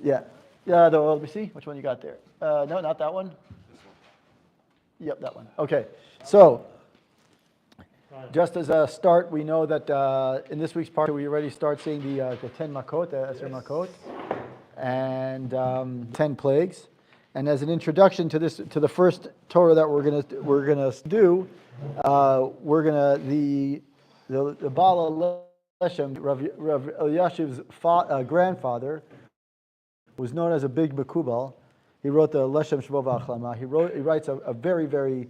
Yeah. Yeah, let me see. Which one you got there? No, not that one. Yep, that one. Okay. So, just as a start, we know that in this week's Parshat we already start seeing the 10 makot, the Eser makot, and 10 plagues. And as an introduction to this, to the first Torah that we're gonna do, the Baal Leshem, Rav Elyashiv's grandfather, was known as a big Mekubal. He wrote the Leshem Shvova Achlama. He writes a very, very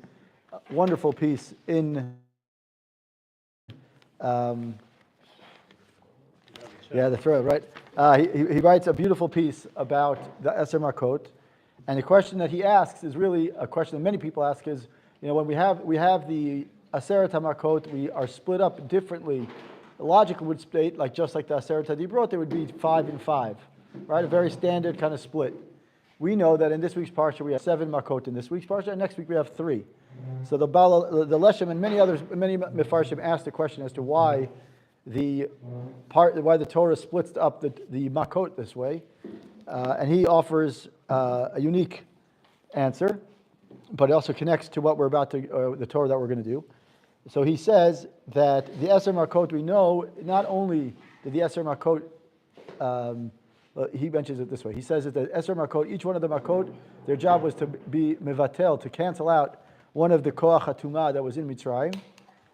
wonderful piece in the Torah, right? He writes a beautiful piece about the Eser Makot, and the question that he asks is really a question that many people ask: is, when we have the Aseret HaMakot, we are split up differently. The logic would state just like the Aseret HaDibrot, there would be 5 and 5, right? A very standard kind of split. We know that in this week's Parsha we have 7 Makot in this week's Parsha, and next week we have 3. So the Leshem and many Mefarshim asked the question as to why the Torah splits up the Makot this way, and he offers a unique answer, but it also connects to what we're about to the Torah that we're going to do. So he says that the Eser Makot, we know not only did the Eser Makot, he mentions it this way. He says that the Eser Makot, each one of the Makot, their job was to be mevatel, to cancel out one of the Koach HaTumah that was in Mitzrayim.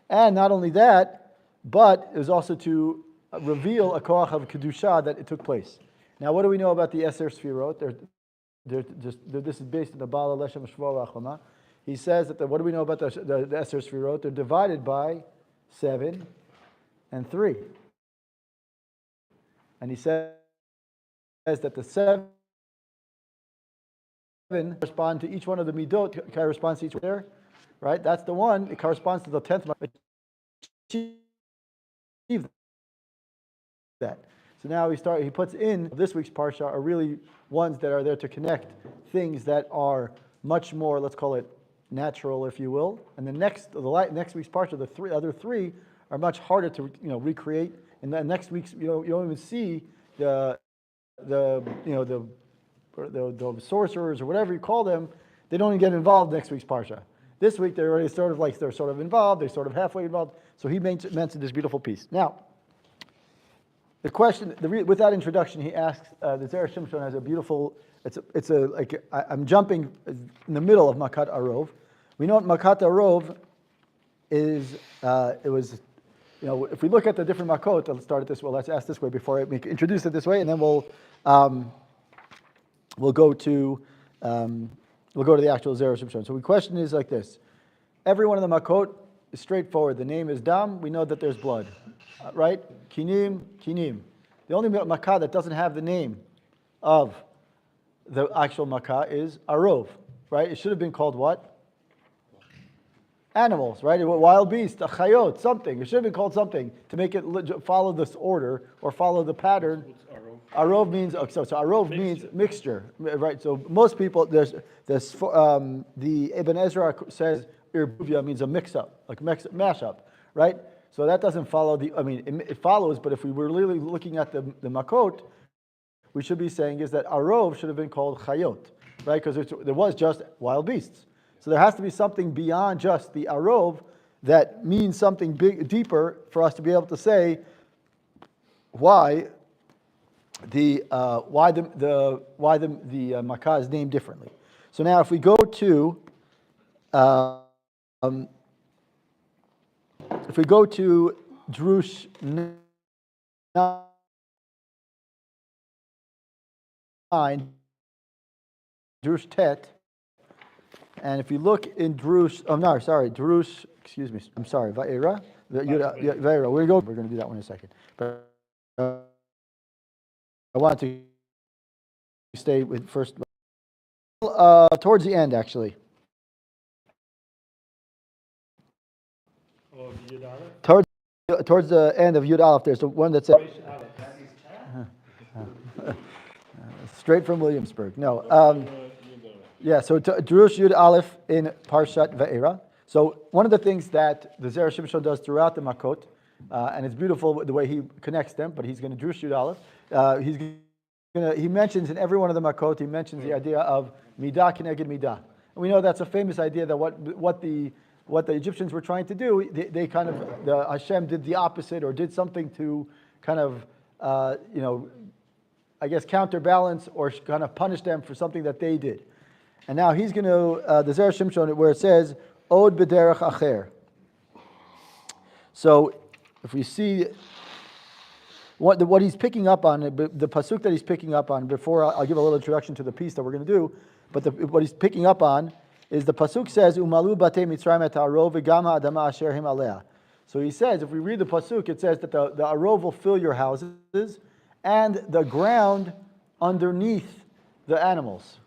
And not only that, but it was also to reveal a Koach of Kedusha that it took place. Now, what do we know about the Eser Sfirot? This is based on the Baal Leshem Shvova Achlama. He says that what do we know about the Eser Sfirot? They're divided by 7 and 3. And he says that the 7 correspond to each one of the midot, corresponds to each one there, right? That's the one, it corresponds to the 10th. Achieve that. So now he puts in this week's Parsha are really ones that are there to connect things that are much more, let's call it, natural, if you will. And the next week's Parsha, the other three are much harder to recreate. And then next week's you don't even see the sorcerers or whatever you call them. They don't even get involved next week's Parsha. This week they're already sort of involved. They're sort of halfway involved. So he mentioned this beautiful piece. Now, the question, with that introduction, he asks, the Zera Shimshon has a beautiful, I'm jumping in the middle of Makat Arov. We know what Makat Arov is, if we look at the different Makot, let's start it this way, let's ask this way before I introduce it this way, and then we'll go to the actual Zera Shimshon. So the question is like this. Every one of the Makot is straightforward. The name is Dam, we know that there's blood. Right? Kinim. The only Makkah that doesn't have the name of the actual Makkah is Arov. Right? It should have been called what? Animals, right? Wild beast, a chayot, something. It should have been called something to make it follow this order or follow the pattern. Arov means Arov means mixture, right? So most people the Ibn Ezra says Irbuvia means a mix-up, like mash-up, right? So that doesn't follow it follows, but if we were really looking at the Makot, we should be saying is that Arov should have been called Chayot, right? Because there was just wild beasts. So there has to be something beyond just the Arov that means something deeper for us to be able to say why the Makkah is named differently. So now if we go to Drush 9, Drush Tet, and if you look in Drush, Vaera. Vaera. We're going to do that one in a second. But I want to stay with first, towards the end actually. Towards the end of Yud Aleph, there's the one that says straight from Williamsburg. No, so Drush Yud Aleph in Parshat Vaera. So one of the things that the Zera Shimshon does throughout the Makot, and it's beautiful the way he connects them, but he's going to Drush Yud Aleph. He's going he mentions in every one of the makot, he mentions the idea of midah keneged midah. And we know that's a famous idea that what the Egyptians were trying to do, they kind of, Hashem did the opposite or did something to kind of, I guess counterbalance or kind of punish them for something that they did. And now he's going to, the Zera Shimshon, where it says, Od b'derech acher. So if we see what he's picking up on, the pasuk that he's picking up on, before I'll give a little introduction to the piece that we're going to do, but what he's picking up on is the pasuk says, Umalu batei Mitzrayim et ha'arov v'gam ha'adama asher him alea. So he says, if we read the pasuk, it says that the arov will fill your houses and the ground underneath the animals.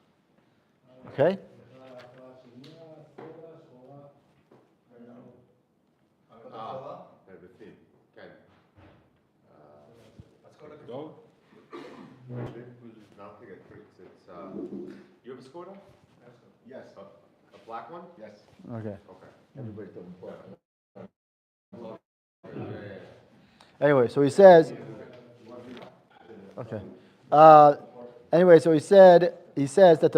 Okay? You have a Skoda? Yes. A black one? Yes. Okay. Everybody's doing black. Anyway, so he says. Okay. Anyway, so he says that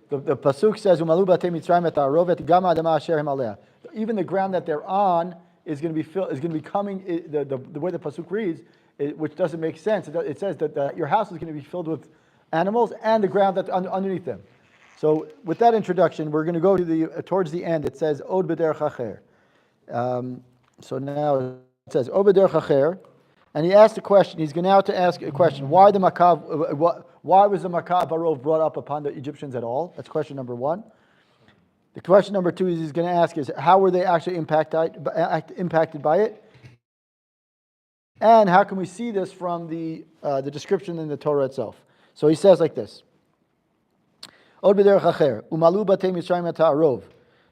the pasuk says Umalu batei Mitzrayim et ha'arovet gam ha'adama asher him alea. Even the ground that they're on is going to be coming. The way the pasuk reads, which doesn't make sense. It says that your house is going to be filled with animals and the ground that's underneath them. So with that introduction, we're going to go to towards the end. It says Od b'derech acher. So now it says Od b'derech acher, and he asked a question. He's going now to ask a question. Why was the Makav Barov brought up upon the Egyptians at all? That's question number one. The question number two he's going to ask is how were they actually impacted by it? And how can we see this from the description in the Torah itself? So he says like this. Od b'derech acher, umalu batei Mitzrayim et ha'arov.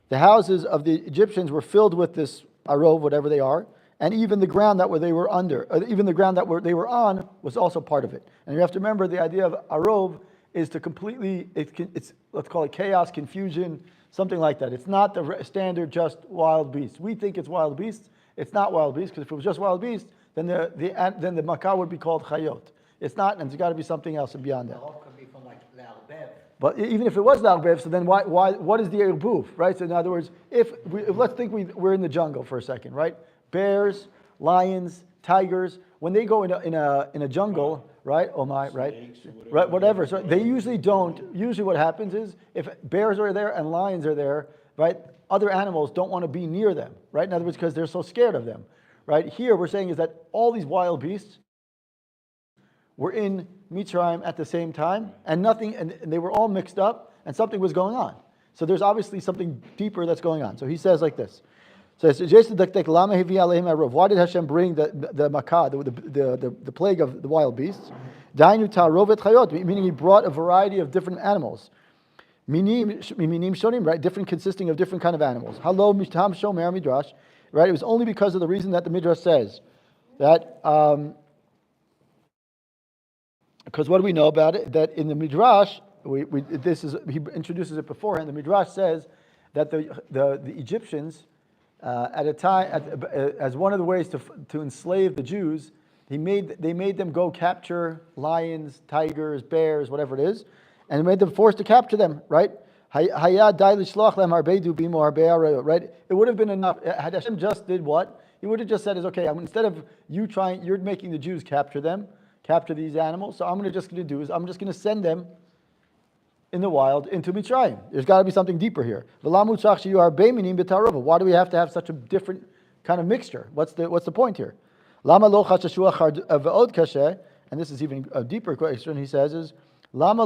The houses of the Egyptians were filled with this arov, whatever they are, and even the ground that they were under, even the ground that they were on was also part of it. And you have to remember the idea of arov is to completely, it's let's call it chaos, confusion, something like that. It's not the standard just wild beasts. We think it's wild beasts. It's not wild beasts, because if it was just wild beasts, then the makah would be called chayot. It's not, and there's got to be something else beyond that. The could be from like L'Arbev. But even if it was L'Arbev, so then what is the Erbuv, right? So in other words, let's think we're in the jungle for a second, right? Bears, lions, tigers, when they go in a jungle, right? Oh my, right? Right, whatever. So they usually don't. Usually what happens is if bears are there and lions are there, right? Other animals don't want to be near them, right? In other words, because they're so scared of them, right? Here we're saying is that all these wild beasts were in Mitzrayim at the same time, and they were all mixed up, and something was going on. So there's obviously something deeper that's going on. So he says like this. So why did Hashem bring the makah, the plague of the wild beasts? Meaning he brought a variety of different animals. Right? Different, consisting of different kind of animals. Right? It was only because of the reason that the Midrash says that. Because what do we know about it? That in the Midrash, he introduces it beforehand. The Midrash says that the Egyptians, at a time, as one of the ways to enslave the Jews, they made them go capture lions, tigers, bears, whatever it is, and made them forced to capture them. Right? Right? It would have been enough had Hashem just did what he would have just said is okay. Instead of you're making the Jews capture these animals. So I'm just going to send them in the wild into Mitzrayim. There's got to be something deeper here. Why do we have to have such a different kind of mixture? What's the point here? And this is even a deeper question. He says is why did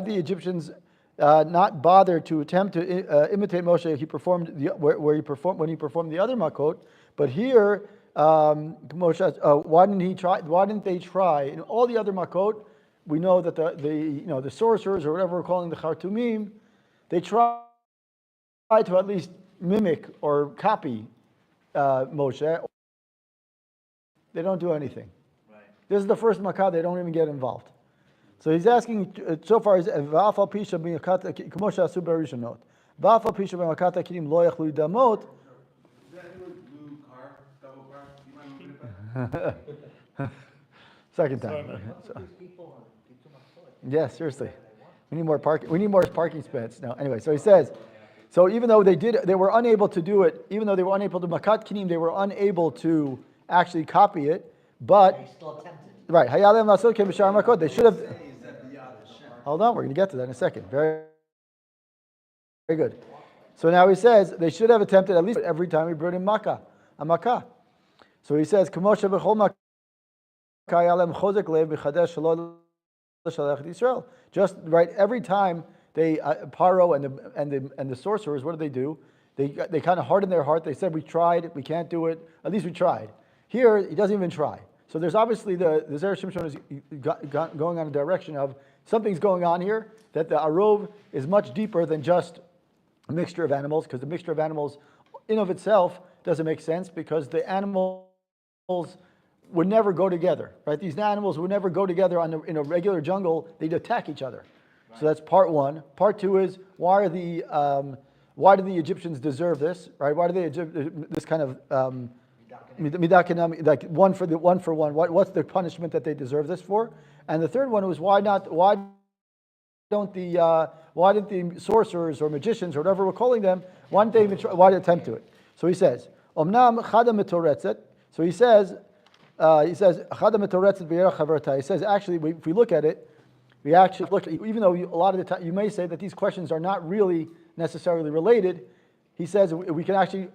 the Egyptians not bother to attempt to imitate Moshe? When he performed the other makot, but here. Why didn't they try? In all the other makot, we know that the sorcerers or whatever we're calling the Khartoumim, they try to at least mimic or copy Moshe. They don't do anything. Right. This is the first makah; they don't even get involved. So he's asking so far is va'afal pisha b'makata k'moshe asu b'rishonot. Va'afal pisha b'makata kidim lo yachlu damot. Second time. Yeah, seriously. We need more parking. We need more parking spaces. No, anyway. So he says. So even though they were unable to do it. Even though they were unable to makat kinim, they were unable to actually copy it. But They still attempted. right, hayalem lasot kem b'shar makot. They should have. Hold on, we're going to get to that in a second. Very, very good. So now he says they should have attempted at least every time we brought in a makkah. So he says, "Kamosha b'chol makkah hayalem chozek lev b'chadesh shalol shalach Yisrael." Just right every time they Paro and the sorcerers, what do? They kind of hardened their heart. They said, "We tried, we can't do it. At least we tried." Here, he doesn't even try. So there's obviously the Zera Shimshon is going on a direction of something's going on here, that the arov is much deeper than just a mixture of animals, because the mixture of animals in of itself doesn't make sense, because the animals would never go together, right? These animals would never go together in a regular jungle. They'd attack each other. Right. So that's part one. Part two is, why do the Egyptians deserve this, right? Why do they this kind of like one for one? What's the punishment that they deserve this for? And the third one was, why didn't the sorcerers or magicians or whatever we're calling them, why didn't they attempt to it? So he says, Omnam chada metoretzet. So he says, chada metoretzet v'yera chaverta. He says, actually, if we look at it, we actually look at, even though a lot of the time you may say that these questions are not really necessarily related, he says we can actually,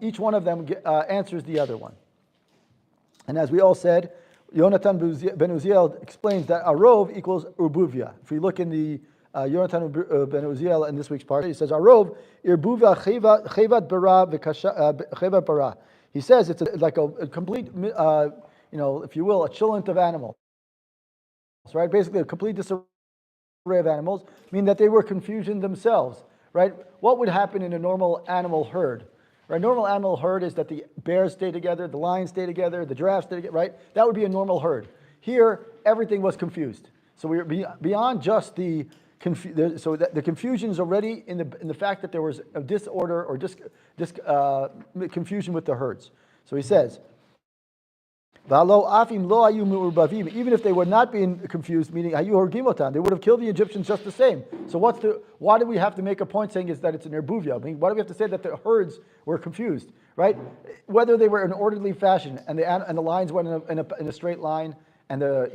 each one of them answers the other one. And as we all said, Yonatan ben Uziel explains that arov equals urbuvia. If we look in the Yonatan ben Uziel in this week's part, he says arov irbuvia chevat bara chevat bara. He says it's like a complete, if you will, a chillent of animals. Right, basically a complete disarray of animals, meaning that they were confusion themselves. Right, what would happen in a normal animal herd? Right, normal animal herd is that the bears stay together, the lions stay together, the giraffes stay together. Right, that would be a normal herd. Here, everything was confused. So we're beyond just the confusion is already in the fact that there was a disorder or confusion with the herds. So he says, even if they were not being confused, meaning they would have killed the Egyptians just the same. So why do we have to make a point saying is that it's an erbuvia? I mean, why do we have to say that the herds were confused, right? Whether they were in orderly fashion and the lions went in a straight line and go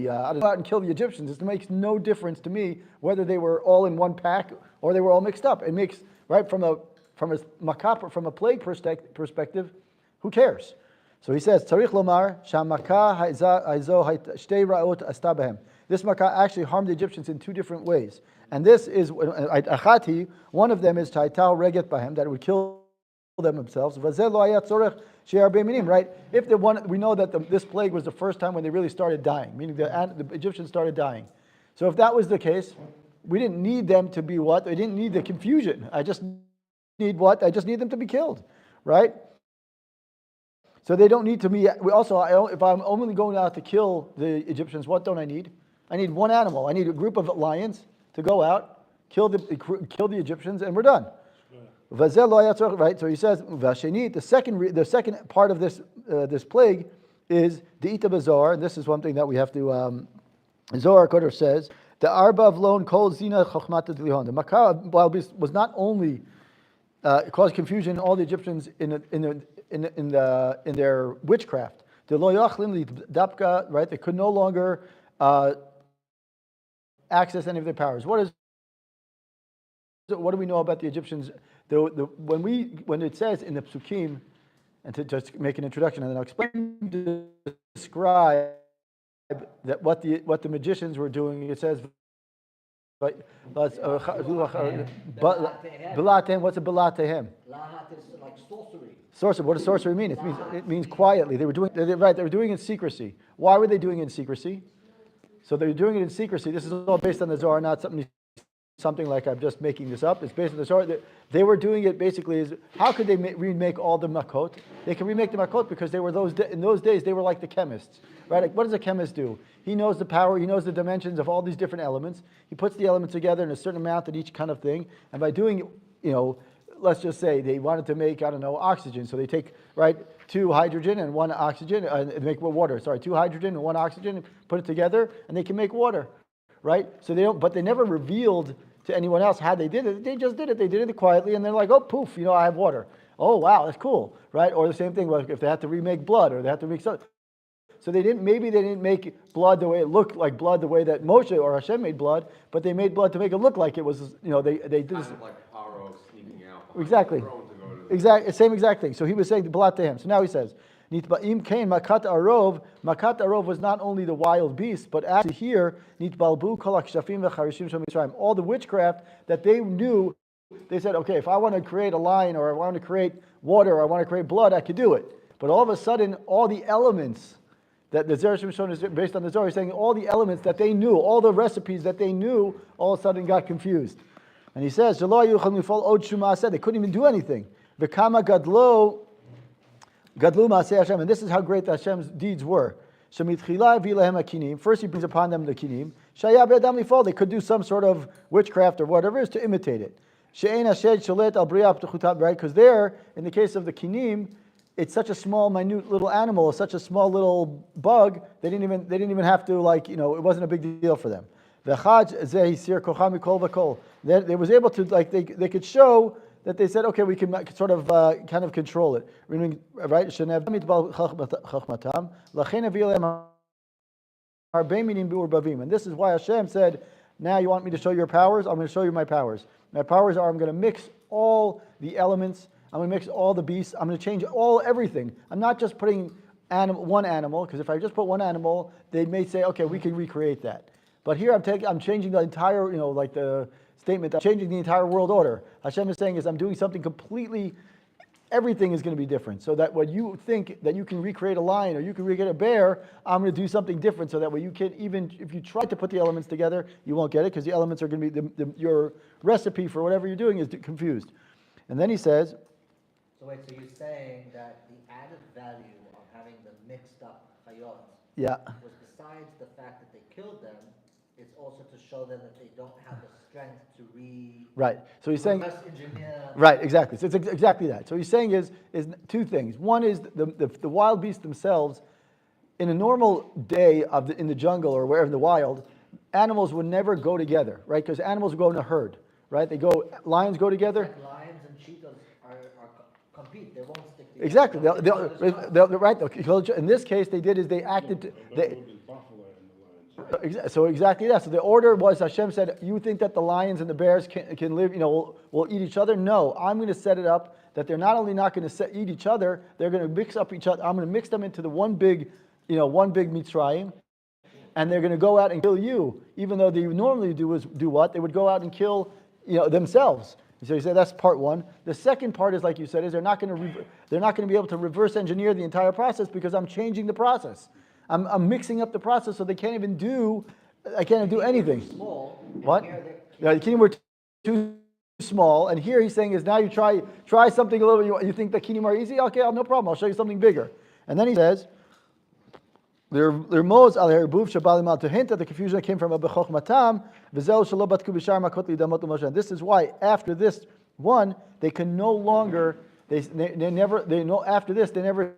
out and kill the Egyptians, it makes no difference to me whether they were all in one pack or they were all mixed up. It makes, right, from a plague perspective, who cares? So he says, Tzarich lomar shamaka haizo shtei raot asta behem. This makkah actually harmed the Egyptians in two different ways. And this is, achati, one of them is taital reget bahem, that it would kill them themselves. V'zeh lo hayat tzorech she'ar be'minim, right? If we know that this plague was the first time when they really started dying, meaning the Egyptians started dying. So if that was the case, we didn't need them to be what? They didn't need the confusion. I just need what? I just need them to be killed, right? So they don't need to be. If I'm only going out to kill the Egyptians, what don't I need? I need one animal. I need a group of lions to go out, kill the Egyptians, and we're done. Right. So he says, the second part of this plague is the ita bazar, and this is one thing that we have to. Zohar Kodesh says the arba vlon kol zina chochmat lihon. The makkah was not only caused confusion in all the Egyptians in their witchcraft. Right? They could no longer access any of their powers. What do we know about the Egyptians? When it says in the Psukim, and to just make an introduction and then I'll explain, describe that what the magicians were doing. It says, what's a bilatehem? Like sorcery. Sorcery. What does sorcery mean? It means quietly. They were doing it in secrecy. Why were they doing it in secrecy? So they were doing it in secrecy. This is all based on the Zohar, not something like I'm just making this up. It's based on the Zohar. They were doing it basically as, how could they remake all the makot? They can remake the makot because they were in those days they were like the chemists, right? Like, what does a chemist do? He knows the power, he knows the dimensions of all these different elements. He puts the elements together in a certain amount at each kind of thing, and by doing, let's just say they wanted to make, oxygen. So they take, right, two hydrogen and one oxygen, and make water. Sorry, two hydrogen and one oxygen, put it together, and they can make water, right? So they don't, but they never revealed to anyone else how they did it. They just did it. They did it quietly, and they're like, oh, poof, I have water. Oh, wow, that's cool, right? Or the same thing, like if they had to remake blood, or they had to make something. So maybe they didn't make blood the way it looked like blood, the way that Moshe or Hashem made blood, but they made blood to make it look like it was, they did this. Kind of like Paro sneaking out. Exactly. Same exact thing. So he was saying the blood to him. So now he says, Nitba'im kain makat arov. Makat arov was not only the wild beast, but actually here, nitbalbu kol hakshafim v'charishim shel Mitzrayim. All the witchcraft that they knew, they said, okay, if I want to create a lion, or I want to create water, or I want to create blood, I could do it. But all of a sudden, all the elements that the Zera Shimshon is based on the Zohar, saying all the elements that they knew, all the recipes that they knew, all of a sudden got confused. And he says, they couldn't even do anything. V'kama gadlu ma'aseh Hashem, and this is how great Hashem's deeds were. First he brings upon them the kinim. They could do some sort of witchcraft or whatever it is to imitate it. Right? Because there, in the case of the kinim, it's such a small, minute little animal, such a small little bug. They didn't even have to it wasn't a big deal for them. They was able to they could show that they said, okay, we can sort of kind of control it, right? And this is why Hashem said, now you want me to show your powers? I'm going to show you my powers. My powers are, I'm going to mix all the elements. I'm going to mix all the beasts. I'm going to change everything. I'm not just putting one animal, because if I just put one animal, they may say, okay, we can recreate that. But here I'm changing the entire, like the statement, I'm changing the entire world order. Hashem is saying is I'm doing something completely, everything is going to be different. So that when you think that you can recreate a lion or you can recreate a bear, I'm going to do something different so that way you can, even if you try to put the elements together, you won't get it because the elements are going to be, your recipe for whatever you're doing is confused. And then he says, so wait, so you're saying that the added value of having the mixed up chayot was besides the fact that they killed them, it's also to show them that they don't have the strength to right. So he's saying engineer. Right, exactly. So it's exactly that. So he's saying is two things. One is the wild beasts themselves. In a normal day in the jungle or wherever in the wild, animals would never go together, right? Because animals go in a herd, right? Lions go together. Like lions and cheetahs are compete. They won't stick together. Exactly. They'll right. In this case, they acted. So exactly that. So the order was Hashem said, you think that the lions and the bears can live, will eat each other? No, I'm going to set it up that they're not only not going to eat each other, they're going to mix up each other. I'm going to mix them into the one big Mitzrayim, and they're going to go out and kill you, even though they normally do what? They would go out and kill themselves. So he said that's part one. The second part is, like you said, is they're not going to be able to reverse engineer the entire process because I'm changing the process. I'm mixing up the process so they can't even do anything. Small, what? The kinim were too small, and here he's saying is now you try something a little. You think the kinim are easy? Okay, no problem. I'll show you something bigger. And then he says, "There moz al herbuv shabalim to hint that the confusion that came from abechochmatam v'zel shelo batku b'shar makot lidamot u'moshe." This is why after this one they can no longer they never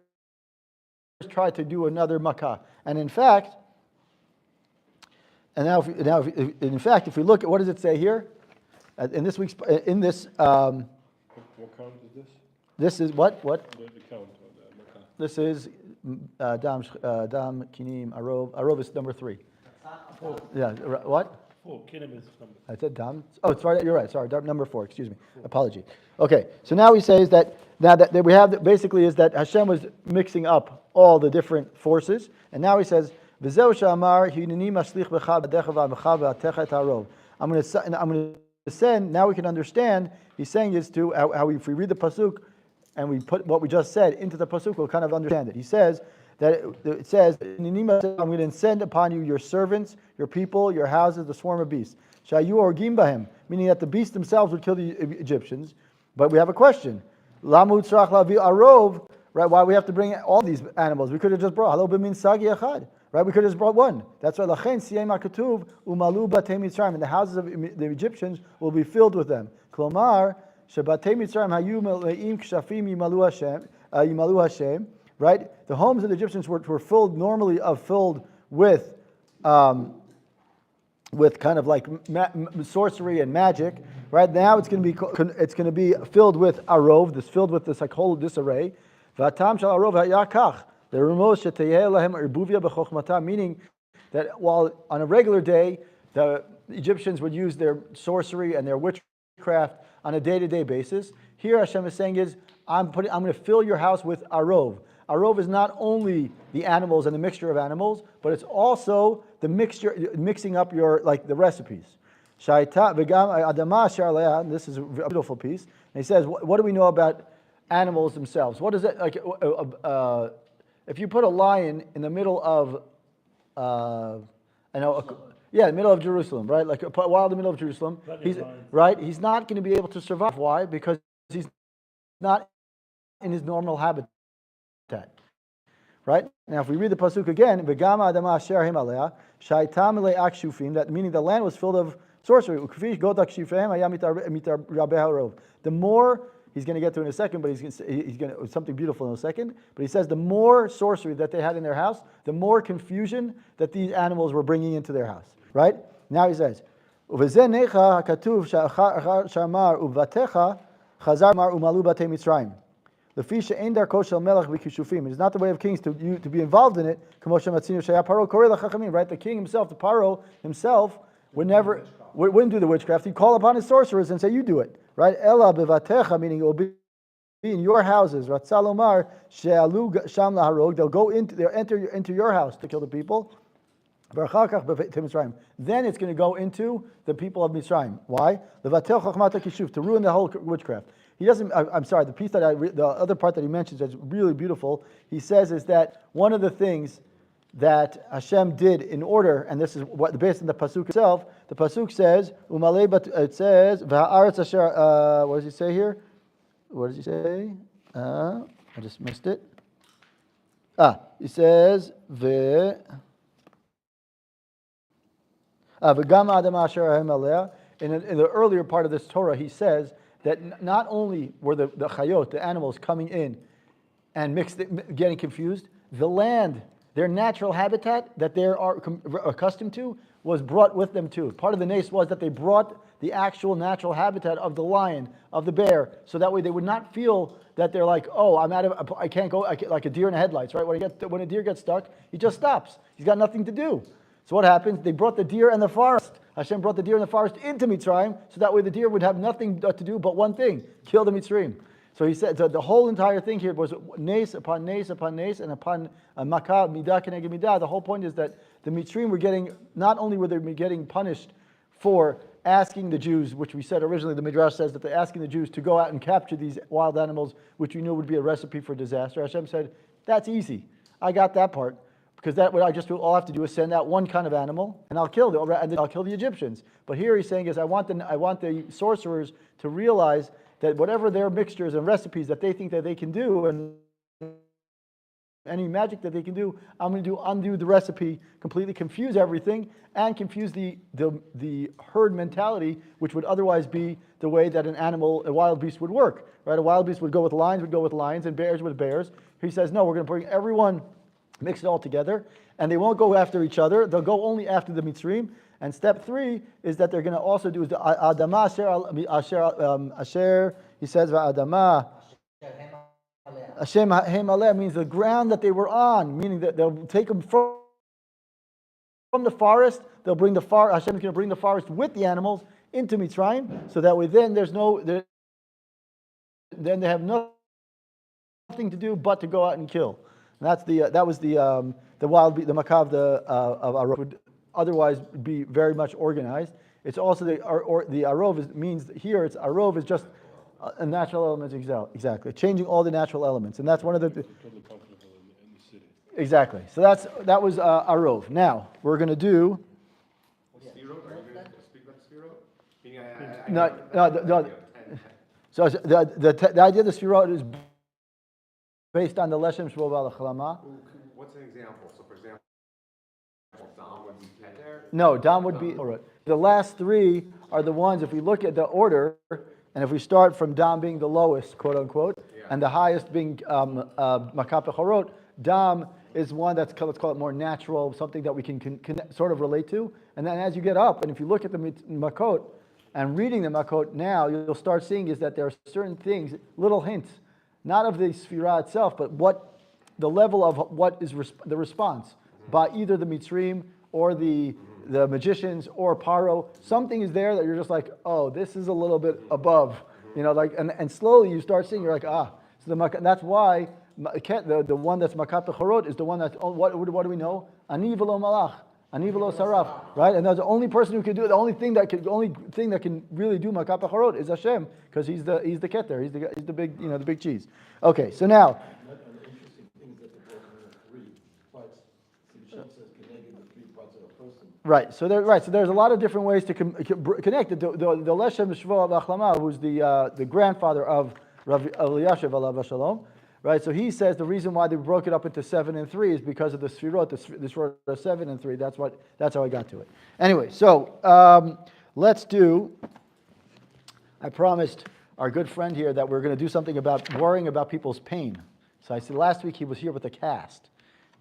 try to do another makkah. And in fact, if we look at what does it say here in this week's what count is this? This is what? The count of the makkah. This is dam kinim arov is number 3. Yeah, what? 4. Kinim is number 3. I said dam. Oh, sorry, you're right. Sorry, number 4. Excuse me. Apology. Okay, so now he says that we have basically is that Hashem was mixing up all the different forces, and now he says, "V'zeu she'amar hineni mashlich b'cha b'decha v'amecha v'atecha et harov." I'm going to send. Now we can understand. He's saying is to how if we read the pasuk and we put what we just said into the pasuk, we'll kind of understand it. He says that it says, "I'm going to send upon you your servants, your people, your houses, the swarm of beasts." Shayu orgim b'hem, meaning that the beasts themselves would kill the Egyptians. But we have a question. Lamu tzrach lavi arov, right? Why we have to bring all these animals? We could have just brought halo b'min sagi achad, right? We could have just brought one. That's why lachen siyem hakatuv umalu batei mitzrayim, and the houses of the Egyptians will be filled with them. Klomar shebatei mitzrayim hayu meleim kshafim yimalu Hashem, right? The homes of the Egyptians were filled with kind of like sorcery and magic, right? Now it's going to be filled with arov, filled with this like whole disarray. V'atam shel arov ha'yakach l'rumos sheteyeh lahem irbuvia b'chokhmata, meaning that while on a regular day the Egyptians would use their sorcery and their witchcraft on a day-to-day basis, here Hashem is saying I'm going to fill your house with arov. Arov is not only the animals and the mixture of animals, but it's also the mixing up the recipes. Shaita v'gam adama asher aleha. This is a beautiful piece. And he says, what do we know about animals themselves? What is it like? If you put a lion in the middle of, the middle of Jerusalem, right? Like a wild in the middle of Jerusalem, he's not going to be able to survive. Why? Because he's not in his normal habitat. Right? Now, if we read the pasuk again, "V'gam adama asher him aleha, shaitam le'ak shufim," that meaning the land was filled of sorcery. The more he's going to get to in a second, but he's going to something beautiful in a second. But he says the more sorcery that they had in their house, the more confusion that these animals were bringing into their house. Right? Now he says, "Uvezen necha hakatuv shamar uvatecha chazar mar umalu batei Mitzrayim." It is not the way of kings to be involved in it. Right? The king himself, the Paro himself, wouldn't do the witchcraft. He'd call upon his sorcerers and say, "You do it." Right? Ela bevatecha, meaning it will be in your houses. Ratzalomar she'alu sham laharog. They'll enter into your house to kill the people. Then it's going to go into the people of Mitzrayim. Why? To ruin the whole witchcraft. He doesn't. I'm sorry. The piece the other part that he mentions that's really beautiful. He says is that one of the things that Hashem did in order, and this is what based on the pasuk itself. The pasuk says, it says, "V'ha'aretz asher." What does he say here? What does he say? I just missed it. He says, in the earlier part of this Torah, he says that not only were the chayot, the animals, coming in and getting confused, the land, their natural habitat that they are accustomed to, was brought with them too. Part of the nace was that they brought the actual natural habitat of the lion, of the bear, so that way they would not feel that they're like, oh, I can't go, like a deer in the headlights, right? When a deer gets stuck, he just stops. He's got nothing to do. So what happens? They brought the deer and the forest. Hashem brought the deer and the forest into Mitzrayim, so that way the deer would have nothing to do but one thing: kill the Mitzrayim. So he said the whole entire thing here was nace upon nace upon nace, and upon makah midah keneged midah. The whole point is that the Mitzrayim were getting, not only were they getting punished for asking the Jews, which we said originally, the Midrash says that they're asking the Jews to go out and capture these wild animals, which we knew would be a recipe for disaster. Hashem said, that's easy. I got that part. Because all I have to do is send out one kind of animal, and I'll kill the Egyptians. But here he's saying I want the sorcerers to realize that whatever their mixtures and recipes that they think that they can do, and any magic that they can do, I'm going to undo the recipe, completely confuse everything, and confuse the herd mentality, which would otherwise be the way that a wild beast would work. Right? A wild beast would go with lions, and bears with bears. He says, no, we're going to bring everyone, mix it all together, and they won't go after each other. They'll go only after the Mitzrayim. And step 3 is that they're going to also do is the Adama Asher. He says Adama Hashem Hem Aleh means the ground that they were on, meaning that they'll take them from the forest. They'll bring the forest. Hashem is going to bring the forest with the animals into Mitzrayim, so that way then then they have nothing to do but to go out and kill. And that was the wild, the makav of Arov would otherwise be very much organized. It's also the Arov means here it's Arov is just a natural element, exactly, changing all the natural elements, and that's one of the exactly. So that was Arov. Now we're going to do. No. So the idea of the Sfirot is based on the Leshem Shvov al Chalama. What's an example? So, for example, Dam would be there. No, Dam would be. The last 3 are the ones. If we look at the order, And if we start from Dam being the lowest, quote unquote, Yeah. and the highest being Makah Pechorot, Dam is one that's, let's call it more natural, something that we can sort of relate to. And then as you get up, and if you look at the Makot, and reading the Makot now, you'll start seeing is that there are certain things, little hints, not of the Sfirah itself, but what the level of what is the response by either the Mitzrim or the magicians or Paro. Something is there that you're just like, oh, this is a little bit above, like, and slowly you start seeing, you're like, so that's why the one that's Makat Pechorot is the one that's, what do we know? Ani v'lo malach. Ani v'lo saraf, right? And that's the only person who can do it. The only thing that can really do Makat Pechorot is Hashem, because he's the keter, he's the big, the big cheese. Okay, so now. An interesting thing is that the broken into 3 parts. Shimshon says connected the 3 parts of a person. Right. So there's a lot of different ways to connect it. The Leshem Shvo Achlama, who's the grandfather of Rabbi Eliyashiv alav Shalom. Right, so he says the reason why they broke it up into 7 and 3 is because of the Sfirot, the Sfirot of 7 and 3. That's how I got to it. Anyway, so let's do. I promised our good friend here that we're going to do something about worrying about people's pain. So I said last week he was here with a cast,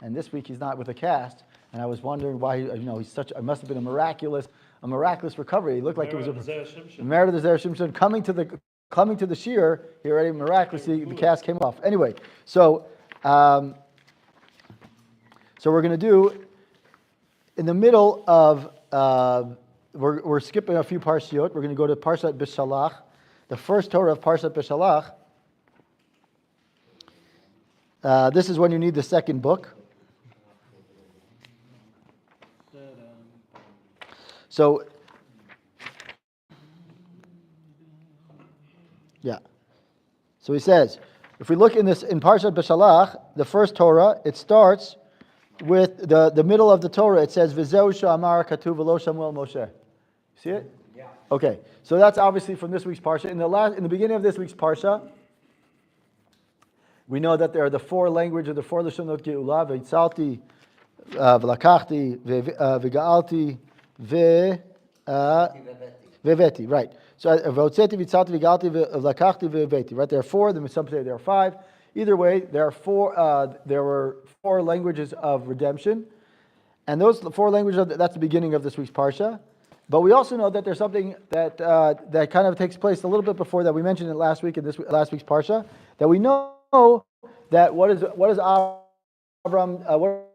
and this week he's not with a cast. And I was wondering why he's such. It must have been a miraculous recovery. He looked like it was a merit of the Zera Shimshon coming to the shear, he already miraculously, the cast came off. Anyway, so we're going to do, in the middle of, we're skipping a few parshiot. We're going to go to Parshat B'Shalach, the first Torah of Parshat B'Shalach. This is when you need the second book. So, yeah. So he says, if we look in Parshat B'Shalach, the first Torah, it starts with the middle of the Torah. It says, V'zeu she'amar katuv v'lo Shamuel Moshe. See it? Yeah. Okay. So that's obviously from this week's Parsha. In the beginning of this week's Parsha, we know that there are the 4 languages, the 4 Lashonot Geula, V'yitzalti, V'lakachti, V'ga'alti, V'veti, right. So V'otzeti, V'yitzalti, V'ga'alti, V'lakachti, V'veti, right? There are 4, then some say there are 5. Either way, there were 4 languages of redemption. And those 4 languages, that's the beginning of this week's Parsha. But we also know that there's something that kind of takes place a little bit before that. We mentioned it last week in last week's Parsha, that we know that what is Avram, what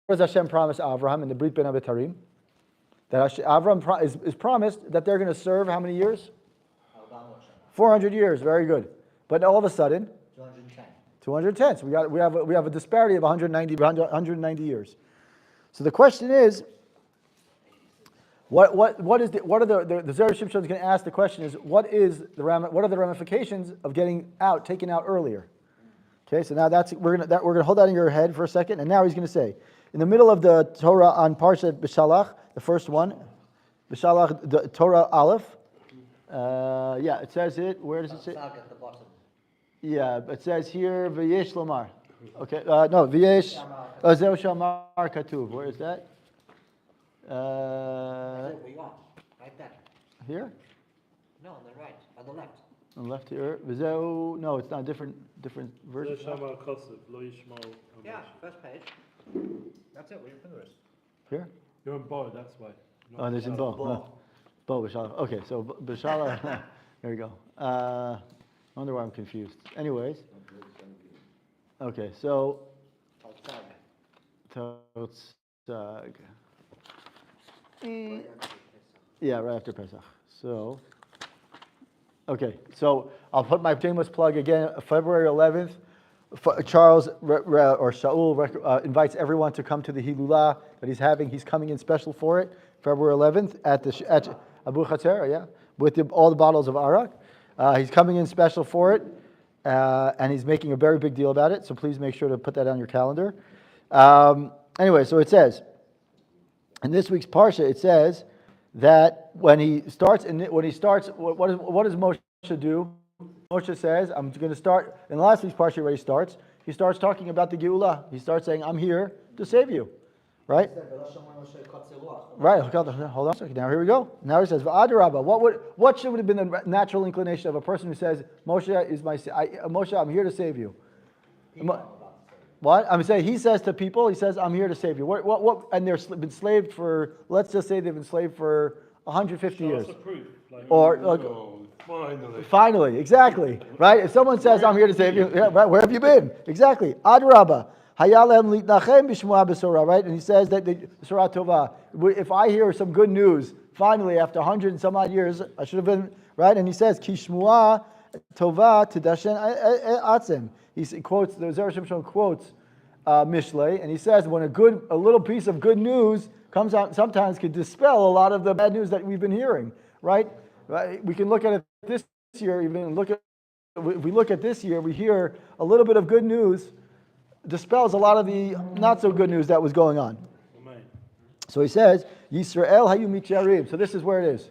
does Hashem promise Avraham in the Brit Ben Abitarim? That Avram is promised that they're going to serve how many years? 400 years. Very good. But all of a sudden, 210. So we have a disparity of 190 years. So the question is, what are the Zera Shimshon is going to ask the question is what are the ramifications of taken out earlier? Okay, so now we're going to hold that in your head for a second, and now he's going to say in the middle of the Torah on Parshat B'Shalach, the first one, B'Shalach, the Torah Aleph. It says it. Where does it say? At the bottom. Yeah, it says here V'yesh Lomar. Okay, no, V'yesh Zeu Shamar Katuv. Where is that? Right there. Here? No, on the right, on the left. On the left here. V'zeu. No, it's not different version. Yeah, first page. That's it. Where your finger is. Here? You're in Bo, that's why. Oh, there's in Bo. Bo B'Shalach. Okay, so B'Shalach. There we go. I wonder why I'm confused. Anyways. Okay, so. Totzag. Yeah, right after Pesach. So. Okay, so I'll put my shameless plug again. February 11th. Charles or Shaul invites everyone to come to the Hilulah that he's having. He's coming in special for it, February 11th at Abu Chatzera, yeah, with all the bottles of arak. He's coming in special for it, and he's making a very big deal about it. So please make sure to put that on your calendar. Anyway, so it says in this week's parsha, it says that when he starts, what does Moshe do? Moshe says, I'm going to start, in last week's parsha where he starts talking about the Geula. He starts saying, I'm here to save you. right? Right. Hold on a second. Now here we go. Now he says, "V'adarabba." What should have been the natural inclination of a person who says, "Moshe is Moshe, I'm here to save you." What? I'm saying he says to people, he says, "I'm here to save you." What? And they've been slaved for. Let's just say they've been slaved for 150 years. Show us the proof. Finally, exactly. Right? If someone says, "I'm here to save you," yeah, right? Where have you been? Exactly. Adarabba. Hayalem litnachem b'shmuah b'sorah, right? And he says that the Sorah Tova. If I hear some good news, finally, after 100 and some odd years, I should have been, right? And he says, Ki shmuah tova tidashen atzem. He quotes, the Zera Shimshon quotes Mishlei, and he says, when a little piece of good news comes out, sometimes can dispel a lot of the bad news that we've been hearing, right? We can look at it this year, if we look at this year, we hear a little bit of good news dispels a lot of the not so good news that was going on. Amen. So he says, Yisrael hayu mityarim. So this is where it is.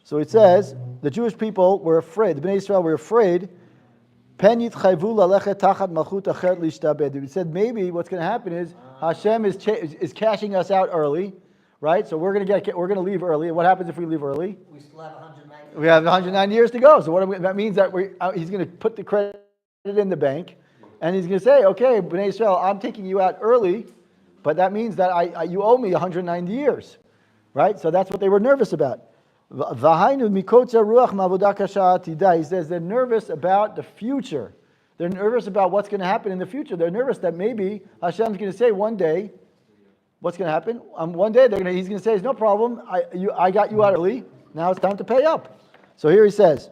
So it says, the Jewish people were afraid, the Bnei Israel were afraid. It said maybe what's going to happen is Hashem is cashing us out early, right? So we're going to leave early. And what happens if we leave early? We still have 109 years. We have 109 years to go. So that means that he's going to put the credit in the bank. And he's going to say, okay, Bnei Israel, I'm taking you out early, but that means that you owe me 190 years, right? So that's what they were nervous about. He says they're nervous about the future. They're nervous about what's going to happen in the future. They're nervous that maybe Hashem's going to say one day, what's going to happen? One day he's going to say, no problem, I got you out early, now it's time to pay up. So here he says,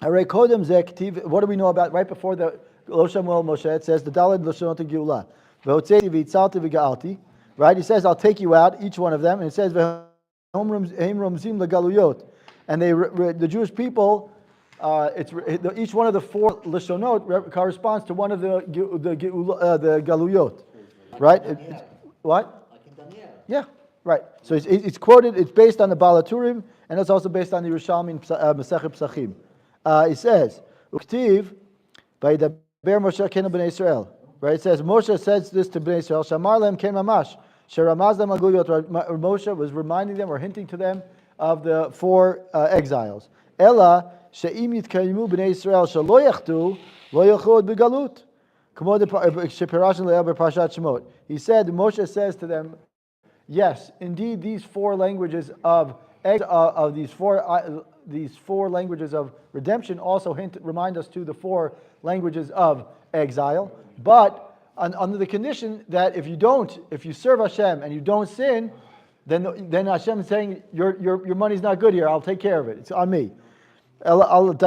what do we know about right before the Lo Shamuel Moshe? It says the Daled Lashonot Geula. V'hotzeti v'yitzalti v'ga'alti. Right? He says, I'll take you out, each one of them. And it says, V'hem romzim legaluyot. And the Jewish people, each one of the four Lashonot corresponds to one of the galuyot. Right? What? Yeah. Right. So it's quoted. It's based on the Balaturim, and it's also based on the Yerushalmi Masechet Psachim. It says, "Uktiv by Ber Moshe Kenu Bnei Israel." Right? It says Moshe says this to Bnei Israel. Shamar lem ken mamash. Sheramaz lem aguliyot. Moshe was reminding them or hinting to them of the four exiles. Ella she'im yitkaymu Bnei Israel shelo yachtu lo yachod begalut. He said, Moshe says to them, yes, indeed, these four languages of these four languages of redemption also remind us to the four languages of exile. But under the condition that if you serve Hashem and you don't sin, then Hashem is saying your money's not good here. I'll take care of it. It's on me. Hashem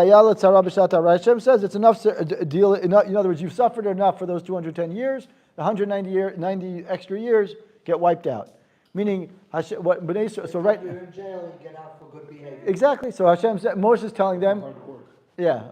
says it's enough deal. In other words, you've suffered enough for those 210 years. The 90 extra years get wiped out. Meaning, Hashem, what Bnei Israel, so right. You're in jail and get out for good behavior. Exactly. So Hashem said, Moshe is telling them, yeah,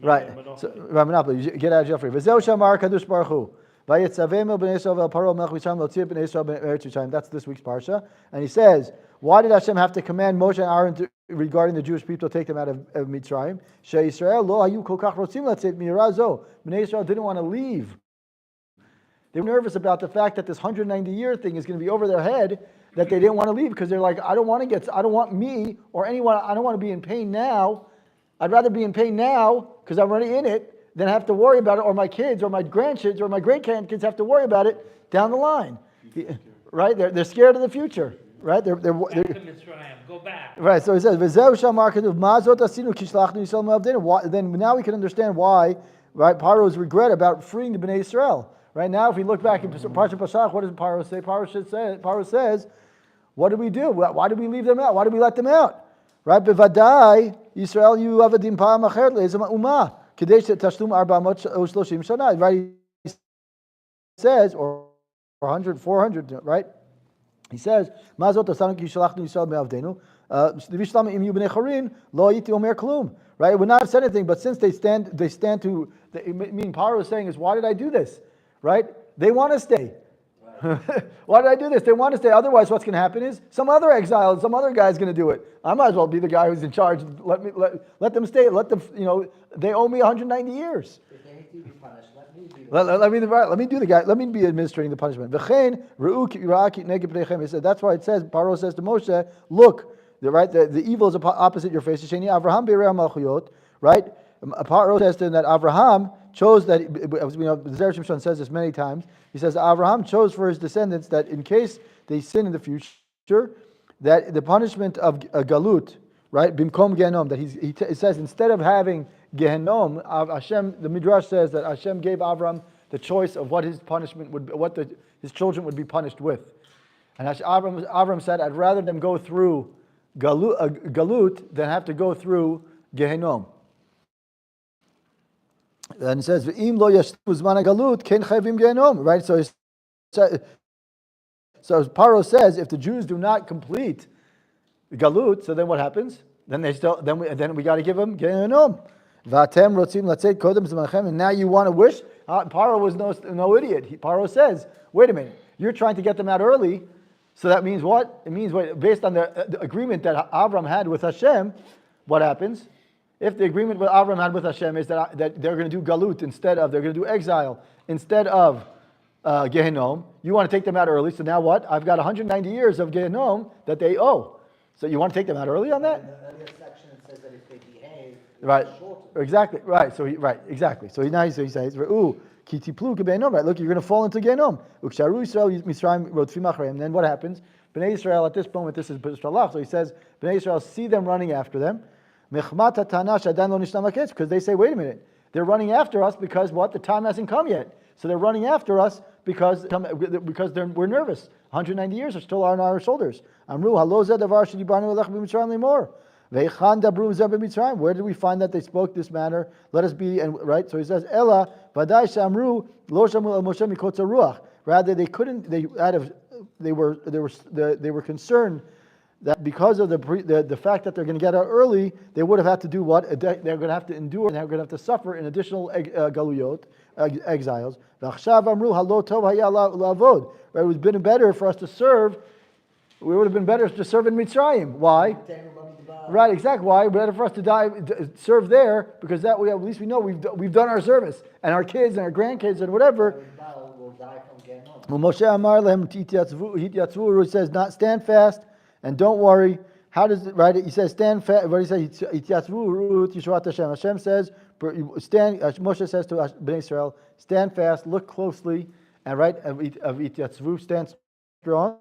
right. So, monopoly, get out of jail free. V'zeu shamar kadosh baruch hu. Vayetzavemu b'nei Israel v'al melech v'sham l'tzir b'nei Israel b'eretz Yisrael. That's this week's parsha. And he says, why did Hashem have to command Moshe and Aaron regarding the Jewish people to take them out of Mitzrayim? Shei Yisrael lo hayu kol kach rotzim l'tzir mi'ira zo. B'nei Israel didn't want to leave. They were nervous about the fact that this 190-year thing is going to be over their head, that they didn't want to leave because they're like, I don't want me or anyone, I don't want to be in pain now. I'd rather be in pain now because I'm already in it than have to worry about it, or my kids or my grandkids or my great-grandkids have to worry about it down the line. Right? They're scared of the future. Right? They're Go back. Right. So he says, then now we can understand why, right, Paro's regret about freeing the Bnei Israel. Right now, if we look back in Parshat Parshat, what does Paro say? Paro says, what did we do? Why did we leave them out? Why did we let them out? Right? Bevadai, Yisrael, you have a dim pa'am acher le'ezem umah. Kadesh tashlum 430 shana. Right? He says, or 400, right? He says, Mazot asanu ki shalachnu Yisrael me'avdenu. V'shlam im yu b'nei chorin, lo yiti omer klum. Right? Would not have said anything, but since they stand to, meaning Paro is saying is, why did I do this? Right? They want to stay. Right. Why did I do this? They want to stay. Otherwise, what's going to happen is some other exile, some other guy's going to do it. I might as well be the guy who's in charge. Let them stay. Let them, they owe me 190 years. If they hate to be punished, let Let me be administrating the punishment. He said, that's why it says, Paro says to Moshe, look, the evil is opposite your face. Right? Paro says to him that Abraham chose that, Zera Shimshon says this many times, he says Abraham chose for his descendants that in case they sin in the future, that the punishment of a galut, right, bimkom gehenom, that it says instead of having Gehenom, Hashem, the Midrash says that Hashem gave Avram the choice of what his punishment would be, his children would be punished with. And Avram said, I'd rather them go through Galut than have to go through Gehenom. And it says, V'im lo yashtu zman galut ken chayvim Gehenom. Right? So Paro says, if the Jews do not complete Galut, so then what happens? Then we got to give them Gehenom. And now you want to wish? Paro was no idiot. Paro says, wait a minute, you're trying to get them out early, so that means what? It means based on the agreement that Avram had with Hashem, what happens? If the agreement that Avram had with Hashem is that they're going to do galut they're going to do exile instead of Gehenom, you want to take them out early, so now what? I've got 190 years of Gehenom that they owe. So you want to take them out early on that? In the earlier section it says that if they behave, right. Shorter. Exactly. Right. So exactly. So he says, "Ooh, kitiplu gehenom." Right. Look, you're going to fall into Gehenom. Uksharu Yisrael Mitzrayim rotfim acharayim. And then what happens? Bnei Yisrael at this moment, this is Shalach. So he says, Bnei Yisrael see them running after them. Mechmat hatana shadan lo nishlam haketz, because they say, wait a minute, they're running after us because what? The time hasn't come yet. So they're running after us because we're nervous. 190 years are still on our shoulders. Amru haloza davar shedibarnu elech b'mitzrayim lemor. Where did we find that they spoke this manner? Let us be, and right. So he says, "Ella vadai shamru lo shamu el Moshe mikotza ruach." Rather, they couldn't. They were concerned that because of the fact that they're going to get out early, they would have had to do what? They're going to have to endure, and they're going to have to suffer in additional galuyot, exiles. V'achshav amru halo tov haya lavod. Right, it would have been better for us to serve. We would have been better to serve in Mitzrayim. Why? Right, exactly. Why? Better for us to serve there, because that way at least we know we've done our service, and our kids and our grandkids and whatever. Will die from Gehenom. Moshe Amar lehem hityatzvu. He says, not stand fast and don't worry. How does it? Right? He says stand fast. What do he say? Hityatzvu Yeshuot Hashem. Hashem says stand. Moshe says to Bnei Israel, stand fast, look closely, and right of hityatzvu, stand strong.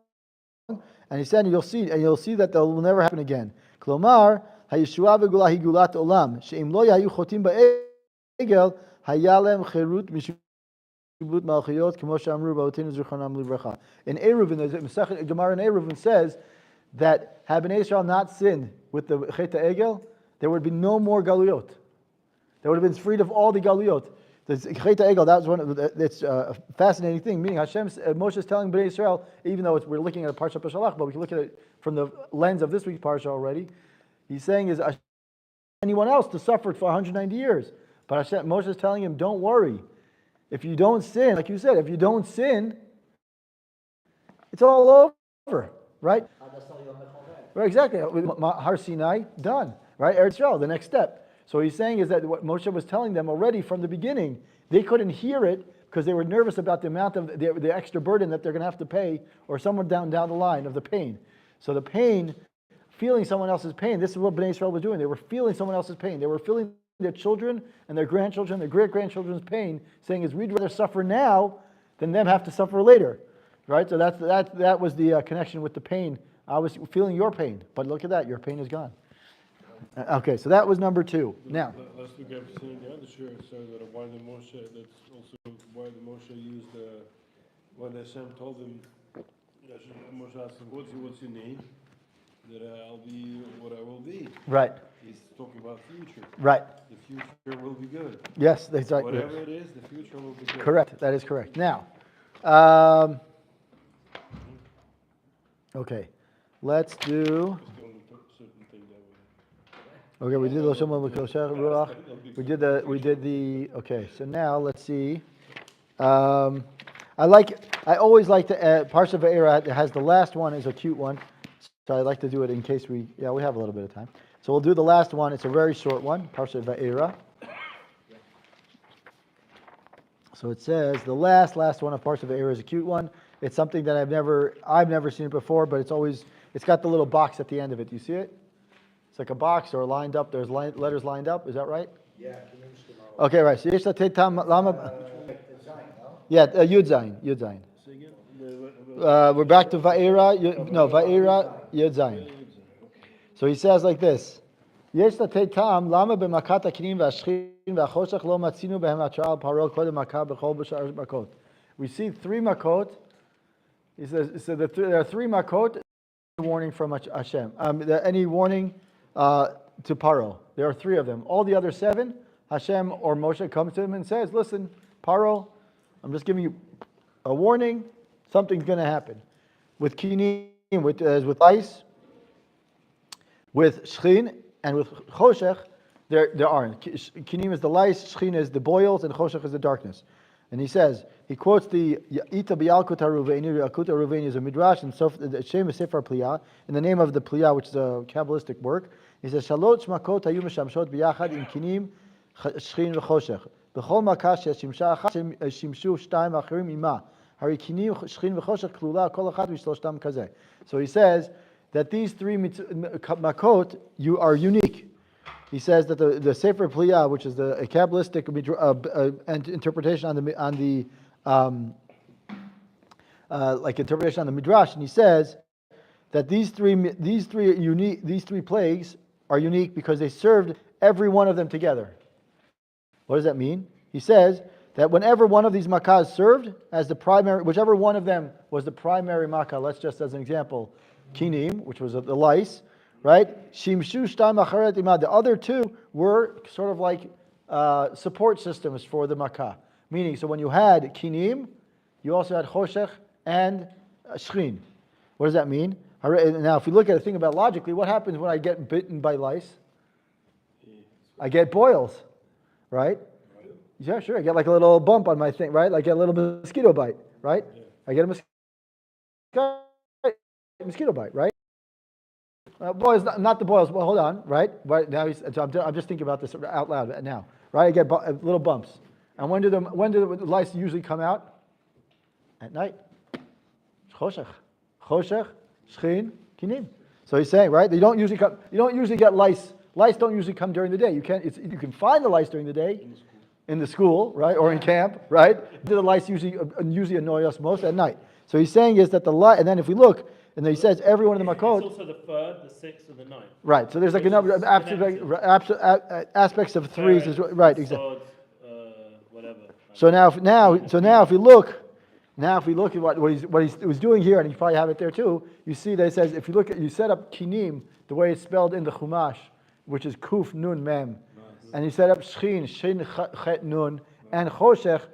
And he said, you'll see that that will never happen again. Klomar, hayeshua v'gula hi gulat olam, she'im lo yahayu chotim ba'egel, hayalem cherut mishubut malchiyot, k'mo she'amru ba'otinu zruchonam livracha. In Eruvin, the Masechet Gemara in Eruvin says that had Bnei Israel not sinned with the Chet HaEgel, there would be no more galuyot. They would have been freed of all the galuyot. The Chet HaEgel, that was that's a fascinating thing. Meaning Moshe is telling Bnei Israel, even though we're looking at a Parshat Peshalach, but we can look at it from the lens of this week's Parsha already. He's saying is anyone else to suffer for 190 years. But Moshe is telling him, don't worry. If you don't sin, like you said, if you don't sin, it's all over, right? Right, exactly. Har Sinai, done, right? Eretz Yisrael, the next step. So he's saying is that what Moshe was telling them already from the beginning, they couldn't hear it because they were nervous about the amount of the extra burden that they're going to have to pay, or someone down the line of the pain. So the pain, feeling someone else's pain, this is what Bnei Israel was doing. They were feeling someone else's pain. They were feeling their children and their grandchildren, their great-grandchildren's pain, saying is we'd rather suffer now than them have to suffer later. Right? So that was the connection with the pain. I was feeling your pain, but look at that, your pain is gone. Okay, so that was number 2. Now, last week I've seen the other shirt said that why the Moshe. That's also why the Moshe used when Hashem told him. Moshe asked him, "What's your name?" That I'll be what I will be. right, He's talking about future. right. The future will be good. Yes, that's right. Whatever it is, the future will be good. Correct. That is correct. Now, okay, let's do. Just the only certain thing that Okay, we did the. Okay, so now let's see. I always like to add Parshat Vaera. It has the last one is a cute one, so I like to do it in case we have a little bit of time. So we'll do the last one. It's a very short one, Parshat Vaera. So it says the last one of Parshat Vaera is a cute one. It's something that I've never seen it before, but it's got the little box at the end of it. Do you see it? It's like a box or lined up. There's letters lined up. Is that right? Yeah. Okay, right. So yesh latei tam lama. Yeah, Yud Zayin. Say again? We're back to Vaera. Vaera Yud Zayin. So he says like this. Yesh latei tam lama b'makat hakinim v'ashchin v'achoshech lo matzinu behem ha'tara al paro kodem makah b'chol b'shar makot. We see 3 makot. He says so there are 3 makot. Warning from Hashem. Any warning to Paro. There are 3 of them. All the other 7, Hashem or Moshe comes to him and says, listen, Paro, I'm just giving you a warning. Something's going to happen. With Kinim, with lice, with Shchin, and with Choshech, there aren't. Kinim is the lice, Shchin is the boils, and Choshech is the darkness. And he quotes the Ita B'Yalkut HaRuveini, Yalkut HaRuveini is a midrash, and the Shem is Sefer Pliyah, in the name of the Pliyah, which is a Kabbalistic work. He says, Shalot Shmakot Hayu Meshamshot B'Yachad in Kinim, Shchin V'Choshech. B'chol Makash Shimsha Achat Shimshu Shtaim Achirim Ima. Hari Kinim, Shchin V'Choshech Klula, Kol Achat V'Shloshtam Kazeh. So he says that these 3 makot are unique. He says that the Sefer Pliyah, which is a Kabbalistic interpretation on the interpretation on the midrash, and he says that these three plagues are unique because they served every one of them together. What does that mean? He says that whenever one of these makkahs served as the primary, whichever one of them was the primary makkah, let's just as an example, kinim, which was the lice, right? Shimshu shtaim acharet imad. The other 2 were sort of like support systems for the makkah. Meaning, so when you had kinim, you also had choshech and shchin. What does that mean? Now, if we look at a thing about logically, what happens when I get bitten by lice? I get boils, right? Yeah, sure. I get like a little bump on my thing, right? I get a little mosquito bite, right? I get a mosquito bite, right? Boils, not the boils. Well, hold on, right? Right now, I'm just thinking about this out loud now, right? I get little bumps, and when do the lice usually come out? At night. Choshech, shchin, kinim. So he's saying, right? You don't usually get lice. Lice don't usually come during the day. You can find the lice during the day, in the school, right, or in camp, right? The lice usually annoy us most at night. So he's saying is that the lice, and then if we look. And then he says every one of the makot. It's also the 3rd, the 6th, and the 9th. Right. So there's like a number of aspects of 3s. Right. Exactly. Whatever. So now if we look at what he was doing here, and you probably have it there too. You see that it says if you set up kinim the way it's spelled in the Chumash, which is kuf nun mem, and you set up shchin shin chet nun and choshech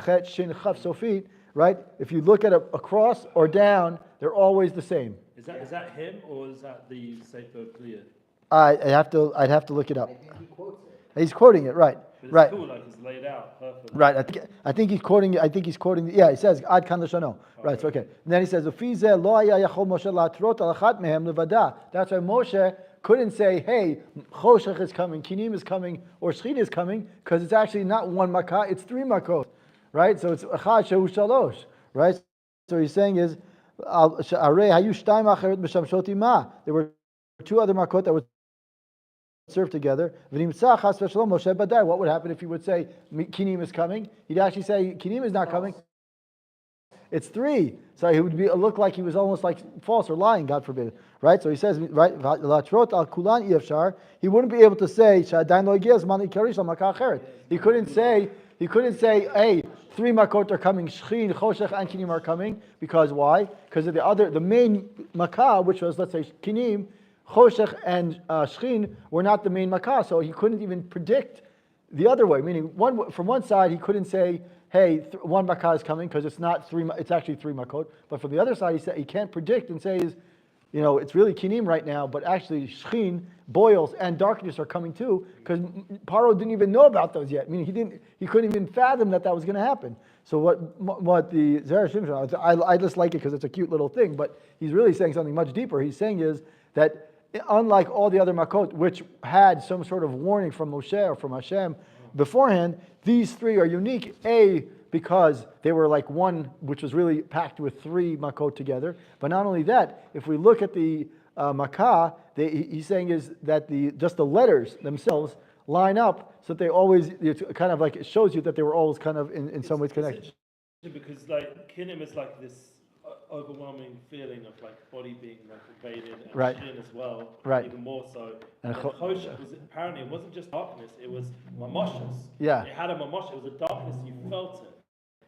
chet shin chaf sofit. Right. If you look at it across or down, they're always the same. Is that him or is that the Sefer Pliyah? I'd have to look it up. He quotes it. He's quoting it, right? It's Right. cool, like it's laid out perfectly. Right. I think he's quoting. Yeah, he says ad kan lashano. Right. So okay. And then he says ufize lo haya yachol Moshe latrot al achat mehem levada. That's why Moshe couldn't say, "Hey, choshech is coming, kinim is coming, or shchin is coming," because it's actually not 1 makkah; it's 3 makkot. Right. So it's achad shehu shalosh. Right. So he's saying is. There were 2 other makot that would serve together. What would happen if he would say kinim is coming? He'd actually say kinim is not coming. It's 3. So he would look like he was almost like false or lying, God forbid. Right? So he says, right, he wouldn't be able to say, he couldn't say, hey, 3 makot are coming, shchin, choshech, and kinim are coming, because why? Because of the main makkah, which was, let's say, kinim, choshech, and shchin, were not the main makkah, so he couldn't even predict the other way, meaning from one side, he couldn't say, hey, 1 makkah is coming, because it's not 3, it's actually 3 makot, but from the other side, he can't predict and say, it's really kinim right now, but actually shchin, boils, and darkness are coming too, because Paro didn't even know about those yet. Meaning he couldn't even fathom that was going to happen. So what the Zera Shimshon, I just like it because it's a cute little thing, but he's really saying something much deeper. He's saying is that unlike all the other makot, which had some sort of warning from Moshe or from Hashem beforehand, these 3 are unique. because they were like one, which was really packed with three makot together. But not only that, if we look at the makah, he's saying is that just the letters themselves line up so that they always, it's kind of like it shows you that they were always kind of in some ways connected. Because like kinim is like this overwhelming feeling of like body being like invaded, and Right. shin as well, Right. even more so. And And choshech was apparently it wasn't just darkness; it was mamoshes. Yeah. It had a mamosh. It was a darkness. You felt it.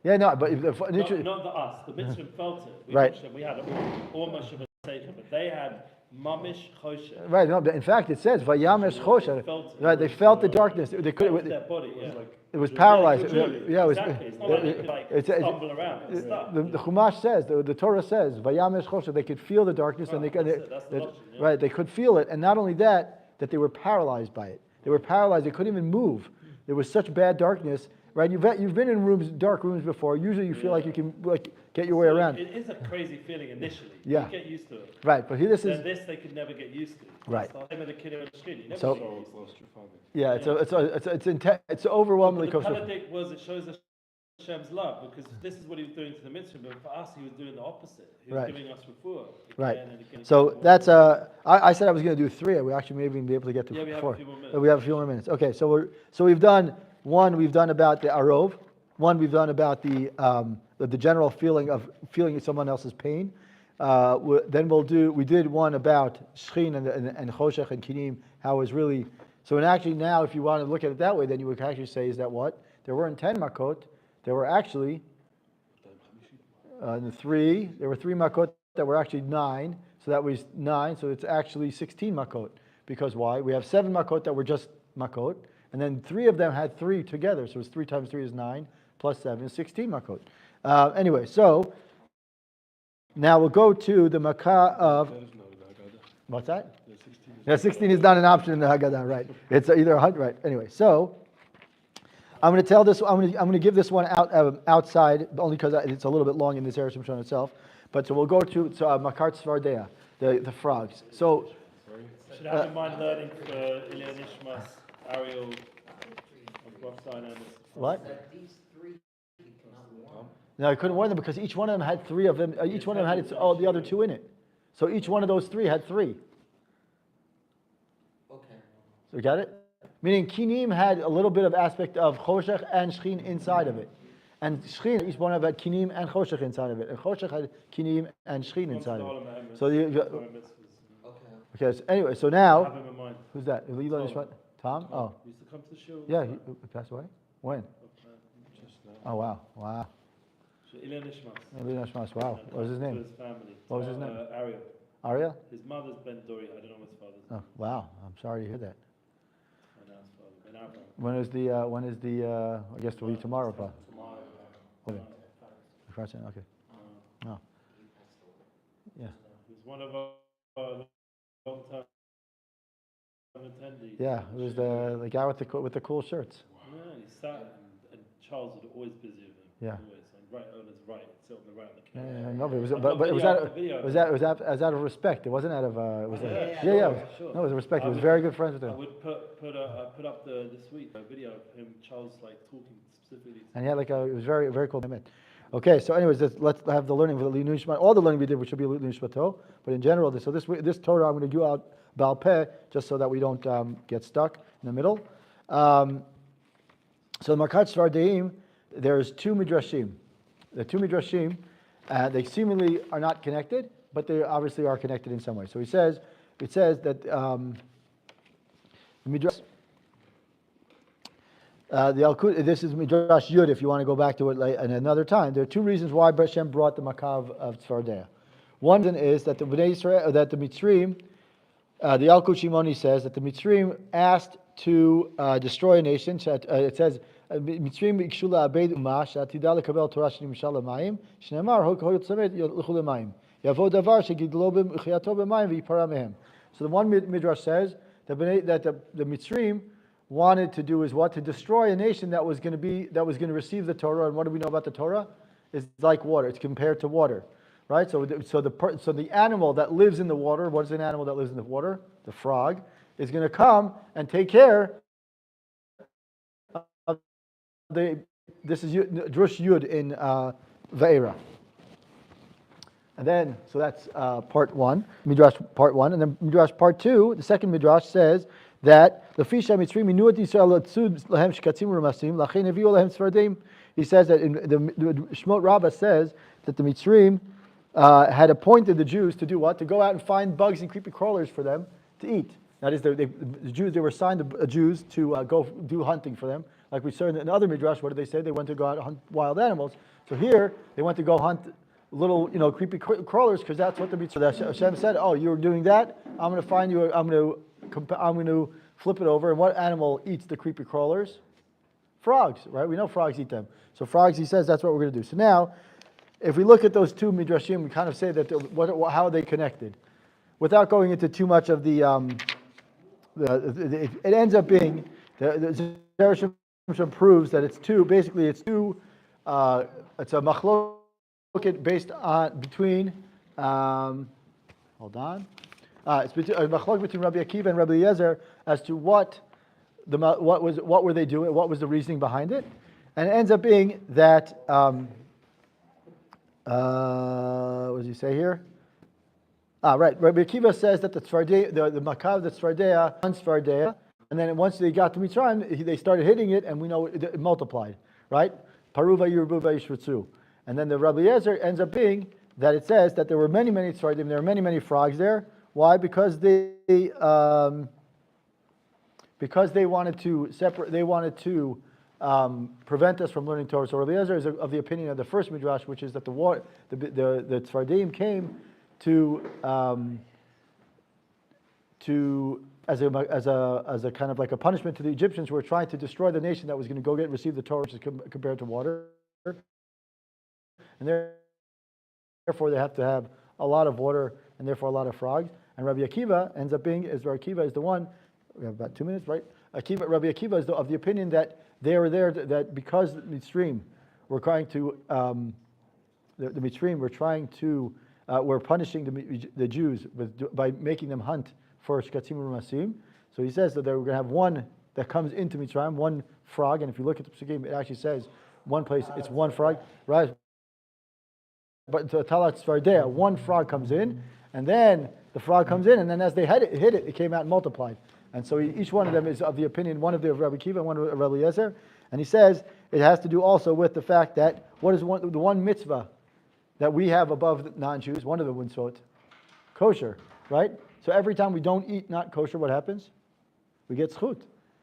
Yeah, no, but Not the us. The mitzvah felt it. We Right. watched it. We had almost of a taken, but they had mamish choshech. right. No, but in fact, it says vayamesh choshen. Right, they felt the darkness. They It could. was their body. Yeah. It was paralyzed. Literally. Yeah, it was. Exactly. It's not like they could like stumble around. It's stuck. The Chumash says, the Torah says, vayamesh choshen. They could feel the darkness, and they could. That's the logic, yeah. Right, they could feel it, and not only that they were paralyzed by it. They were paralyzed. They couldn't even move. There was such bad darkness. Right, you've been in dark rooms before. Usually, you feel like you can get your way around. It is a crazy feeling initially. Yeah. You get used to it. Right, but this is Then this they could never get used to. Right. It's the same with the kid on the street. You never So- get So used to it. lost your father. yeah, it's overwhelmingly The kosher. paradigm was it shows us Hashem's love because this is what he was doing to the mitzvah, but for us he was doing the opposite. He was Right. giving us refuah. Right. again and again. So that's I said I was going to do 3. We actually maybe even be able to get to Yeah, we have 4. a few more minutes. But we have a few more minutes. Okay, so we've done 1. We've done about the arov. 1. We've done about the general feeling of feeling someone else's pain. Then we did 1 about shchin and choshech and kinim. How it was really. So actually now, if you want to look at it that way, then you would actually say is that what there weren't 10 makot. There were actually 3. There were 3 makot that were actually 9. So that was 9. So it's actually 16 makot. Because why? We have 7 makot that were just makot, and then 3 of them had 3 together. So it's 3 times 3 is 9, plus 7 is 16 makot. Anyway, so now we'll go to the makah of That is not the Haggadah. what's that? The 16 is Yeah, 16 is not an option in the Haggadah, right? It's either 100, right? Anyway, so I'm going to tell this. I'm going to give this one outside only because it's a little bit long in this Zera Shimshon itself. But so we'll go to Makar Tzvardea, the frogs. So Should have in mind learning for Ilya Nishmas, Ariel, and Rob Steiner. what? That these 3 he cannot warn. No, I couldn't warn them because each one of them had 3 of them. Each one of them had the other 2 in it. So each one of those 3 had 3. Okay. So you got it? Meaning kinim had a little bit of aspect of choshech and shchin inside of it. And shchin, each one of them had kinim and choshech inside of it. And choshech had kinim and shchin inside of it. So Okay. okay. So anyway, so now Have him in mind. who's that? Elon Tom. Ishmael? Tom? Oh, He used to come to the show. yeah. He passed away. When? just now. Oh wow. So Ilya Nishmas. Elon Ishmael. Wow. And What was his to name? His family. What was his name? Ariel. Ariel? His mother's Ben Dori. I don't know what his father's. Oh wow. I'm sorry to hear that. I know his father. Ben Avraham. When is the? I guess it'll be tomorrow, but. Tomorrow. Okay. Friday, okay. Oh. Yeah. He was one of our long-time attendees. Yeah. It was the guy with the cool shirts. Yeah, he sat and Charles was always busy with him. Yeah. Always. And right on his right, sit on the right of the Yeah, camera. no, but it was, I've but, got but it was video out, after video. it was out of respect. It wasn't out of, it was, Yeah, sure. No, it was respect. He I was would- very good friends with I him. would put up this week a video of him, Charles, like talking specifically. And he had it was very, very cool. Okay, so anyways, let's have the learning for the Linu Nishmat. All the learning we did, which should be Linu Nishmato. But in general, this Torah, I'm going to do out Baal Peh, just so that we don't get stuck in the middle. So the Makat Svardeim, there's 2 midrashim. The 2 midrashim, they seemingly are not connected, but they obviously are connected in some way. So it says that the midrash. This is Midrash Yud, if you want to go back to it in another time. There are 2 reasons why Hashem brought the Makav of Tzvardea. One is that the Bnei Israel, that the Mitzrim, the Yalkut Shimoni says that the Mitzrim asked to destroy a nation. It says, Mitzrim ikshu la'abed umah she'atida lekabel Torah shenimshal l'mayim shneimar ho'yot tzavet yilchu l'mayim yavo davar shegidlo b'chiyato b'mayim v'yipara mehem. So the one Midrash says that the Mitzrim wanted to do is what? To destroy a nation that was going to receive the Torah. And what do we know about the Torah? It's like water. It's compared to water, right? So the animal that lives in the water, what is an animal that lives in the water? The frog is going to come and take care of the this is Drush Yud in Vaera. And then, so that's part one, Midrash part one. And then Midrash part two, the second Midrash says that he says that in the Shemot Rabbah says that the Mitzrim had appointed the Jews to do what? To go out and find bugs and creepy crawlers for them to eat. That is, the Jews, they were assigned the Jews to go do hunting for them. Like we saw in other Midrash, what did they say? They went to go out and hunt wild animals. So here, they went to go hunt little, creepy crawlers, because that's what the Mitzvah. So Hashem said, "Oh, you're doing that. I'm going to find you. I'm going to flip it over. And what animal eats the creepy crawlers? Frogs, right? We know frogs eat them. So frogs, he says, that's what we're going to do. So now, if we look at those two midrashim, we kind of say that how are they connected? Without going into too much of the it ends up being the Zera Shimshon proves that it's two. Basically, it's two. It's a machlok. Based on between, hold on, it's a machlok between Rabbi Akiva and Rabbi Eliezer as to what were they doing, what was the reasoning behind it, and it ends up being that what does he say here? Right. Rabbi Akiva says that the makav, the tzfardea, tzfardea, and then once they got to Mitzrayim, they started hitting it, and we know it multiplied, right? Paruva yirbuva yishritzu. And then the Rabbi Eliezer ends up being that it says that there were many tzfardim, there were many frogs there. Why? Because they wanted to separate, they wanted to prevent us from learning Torah. So Rabbi Eliezer is of the opinion of the first midrash, which is that the tzfardim came as a kind of like a punishment to the Egyptians who were trying to destroy the nation that was going to go receive the Torah, which is compared to water. And therefore they have to have a lot of water and therefore a lot of frogs. And Rabbi Akiva ends up being, Rabbi Akiva is the one, we have about 2 minutes, right? Rabbi Akiva is of the opinion that they were there, that because the Mitzrim were trying to, the Mitzrim were trying to, were punishing the Jews by making them hunt for shkatzim u'masim. So he says that they were going to have one that comes into Mitzrayim, one frog, and if you look at the Psukim, it actually says one place, it's one frog, right? But to Talat Svardea, one frog comes in, and then the frog comes in, and then as they hit it, it came out and multiplied. And so each one of them is of the opinion, one of the Rabbi Akiva and one of Rabbi Eliezer, and he says it has to do also with the fact that what is the one mitzvah that we have above the non-Jews, one of the mitzvot, kosher, right? So every time we don't eat not kosher, what happens? We get zchut.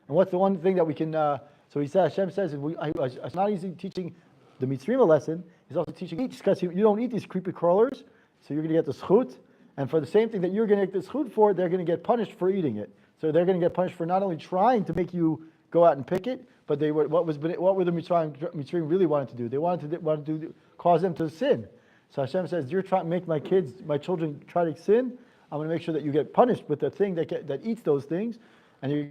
And what's the one thing that we can, so he says, Hashem says, it's not easy teaching the Mitzrim a lesson. He's also teaching because you don't eat these creepy crawlers, so you're going to get the zchut. And for the same thing that you're going to get the zchut for, they're going to get punished for eating it. So they're going to get punished for not only trying to make you go out and pick it, but what were the Mitzrim really wanted to do? They wanted to cause them to sin. So Hashem says, you're trying to make my children try to sin. I'm going to make sure that you get punished with the thing that eats those things, and you're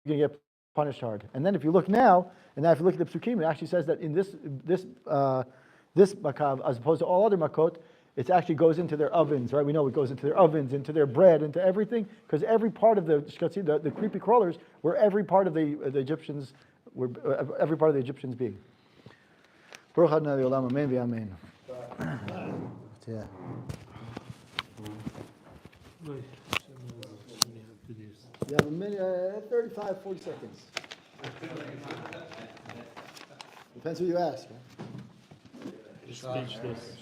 going to get punished hard. And then if you look now, if you look at the Psukim, it actually says that in this makav, as opposed to all other makot, it actually goes into their ovens, right? We know it goes into their ovens, into their bread, into everything, because every part of the creepy crawlers were every part of the Egyptians, every part of the Egyptians being. Baruch Adonai Olam, Amen v'Amen. Yeah. You have a minute, 35, 40 seconds. Depends who you ask. Right? Speechless.